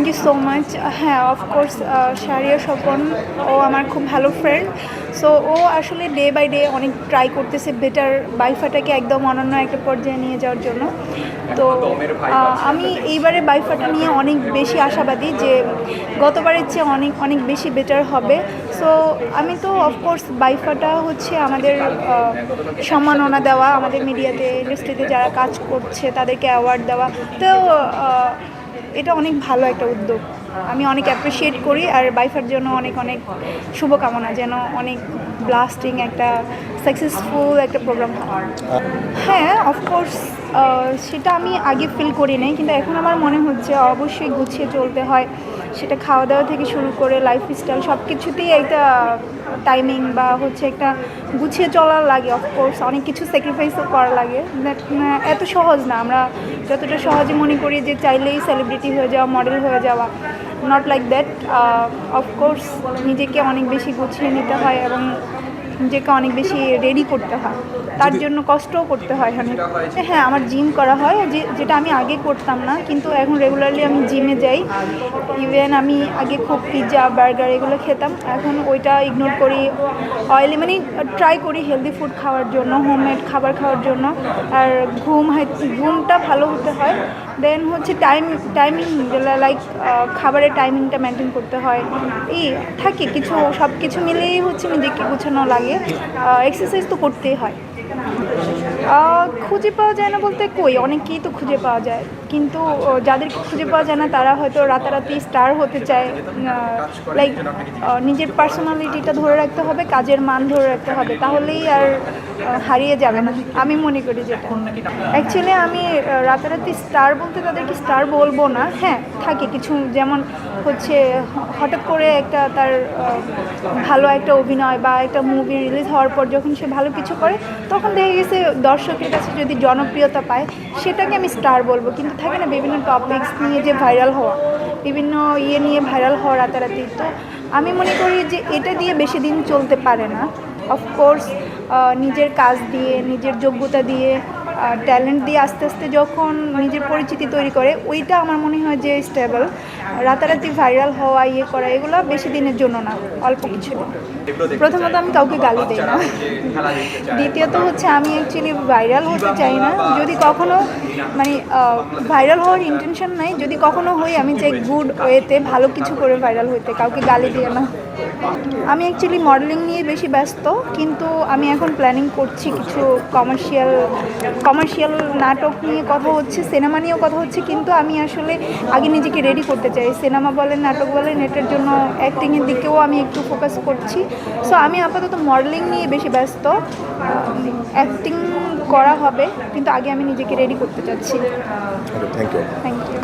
You so much. হ্যাঁ, of course Shahriya Swapan ও আমার খুব ভালো ফ্রেন্ড। সো ও আসলে ডে বাই ডে অনেক ট্রাই করতেছে বেটার বাইফাটাকে একদম অনন্য একটা পর্যায়ে নিয়ে যাওয়ার জন্য। তো আমি এইবারে বাইফাটা নিয়ে অনেক বেশি আশাবাদী যে গতবারের চেয়ে অনেক অনেক বেশি বেটার হবে। সো আমি তো অফকোর্স বাইফাটা হচ্ছে আমাদের সম্মাননা দেওয়া, আমাদের মিডিয়াতে ইন্ডাস্ট্রিতে যারা কাজ করছে তাদেরকে অ্যাওয়ার্ড দেওয়া। তো এটা অনেক ভালো একটা উদ্যোগ, আমি অনেক অ্যাপ্রিসিয়েট করি। আর বাইফার জন্য অনেক অনেক শুভকামনা, যেন অনেক ব্লাস্টিং একটা সাকসেসফুল একটা প্রোগ্রাম হয়। হ্যাঁ, অফকোর্স সেটা আমি আগে ফিল করি নাই, কিন্তু এখন আমার মনে হচ্ছে অবশ্যই গুছিয়ে চলতে হয়। সেটা খাওয়া দাওয়া থেকে শুরু করে লাইফস্টাইল সব কিছুতেই একটা টাইমিং বা হচ্ছে একটা গুছিয়ে চলা লাগে। অফকোর্স অনেক কিছু স্যাক্রিফাইসও করা লাগে। এত সহজ না, আমরা যতটা সহজে মনে করি যে চাইলেই সেলিব্রিটি হয়ে যাওয়া, মডেল হয়ে যাওয়া, নট লাইক দ্যাট। অফকোর্স নিজেকে অনেক বেশি গুছিয়ে নিতে হয় এবং নিজেকে অনেক বেশি রেডি করতে হয়, তার জন্য কষ্টও করতে হয় অনেক। হ্যাঁ, আমার জিম করা হয়, যেটা আমি আগে করতাম না, কিন্তু এখন রেগুলারলি আমি জিমে যাই। ইভেন আমি আগে খুব পিৎজা বার্গার এগুলো খেতাম, এখন ওইটা ইগনোর করি। অয়েলি মানে ট্রাই করি হেলদি ফুড খাওয়ার জন্য, হোমমেড খাবার খাওয়ার জন্য। আর ঘুমটা ভালো হতে হয়। দেন হচ্ছে টাইমিং লাইক খাবারের টাইমিংটা মেনটেন করতে হয়। এই থাকে কিছু, সব কিছু মিলেই হচ্ছে নিজেকে গুছানো লাগে। এক্সারসাইজ তো করতেই হয়। খুঁজে পাওয়া যায় না বলতে কই, অনেকেই তো খুঁজে পাওয়া যায়, কিন্তু যাদেরকে খুঁজে পাওয়া যায় না তারা হয়তো রাতারাতি স্টার হতে চায়। লাইক নিজের পার্সোনালিটিটা ধরে রাখতে হবে, কাজের মান ধরে রাখতে হবে, তাহলেই আর হারিয়ে যাবে না, আমি মনে করি। যেটা অ্যাকচুয়ালি আমি রাতারাতি স্টার বলতে তাদেরকে স্টার বলবো না। হ্যাঁ, থাকে কিছু, যেমন হচ্ছে হঠাৎ করে একটা তার ভালো একটা অভিনয় বা একটা মুভি রিলিজ হওয়ার পর যখন সে ভালো কিছু করে, তখন দেখা গেছে দর্শকের কাছে যদি জনপ্রিয়তা পায়, সেটাকে আমি স্টার বলবো। কিন্তু থাকে না বিভিন্ন টপিকস নিয়ে যে ভাইরাল হওয়া, বিভিন্ন নিয়ে ভাইরাল হওয়া রাতারাতি, তো আমি মনে করি যে এটা দিয়ে বেশি দিন চলতে পারে না। অফকোর্স নিজের কাজ দিয়ে, নিজের যোগ্যতা দিয়ে, ট্যালেন্ট দিয়ে আস্তে আস্তে যখন নিজের পরিচিতি তৈরি করে, ওইটা আমার মনে হয় যে স্টেবল। রাতারাতি ভাইরাল হওয়া, করা, এগুলো বেশি দিনের জন্য না, অল্প কিছু দিন। প্রথমত আমি কাউকে গালি দিই না। দ্বিতীয়ত হচ্ছে আমি অ্যাকচুয়ালি ভাইরাল হতে চাই না। যদি কখনো মানে ভাইরাল হওয়ার ইন্টেনশন নাই, যদি কখনো হই আমি চাই গুড ওয়েতে, ভালো কিছু করে ভাইরাল হইতে, কাউকে গালি দিয়ে না। আমি অ্যাকচুয়ালি মডেলিং নিয়ে বেশি ব্যস্ত, কিন্তু আমি এখন প্ল্যানিং করছি কিছু কমার্শিয়াল নাটক নিয়ে কথা হচ্ছে, সিনেমা নিয়েও কথা হচ্ছে, কিন্তু আমি আসলে আগে নিজেকে রেডি করতে চাই। সিনেমা বলেন, নাটক বলেন, এটার জন্য অ্যাক্টিংয়ের দিকেও আমি একটু ফোকাস করছি। সো আমি আপাতত মডেলিং নিয়ে বেশি ব্যস্ত। অ্যাক্টিং করা হবে, কিন্তু আগে আমি নিজেকে রেডি করতে চাচ্ছি। Thank you. Thank you.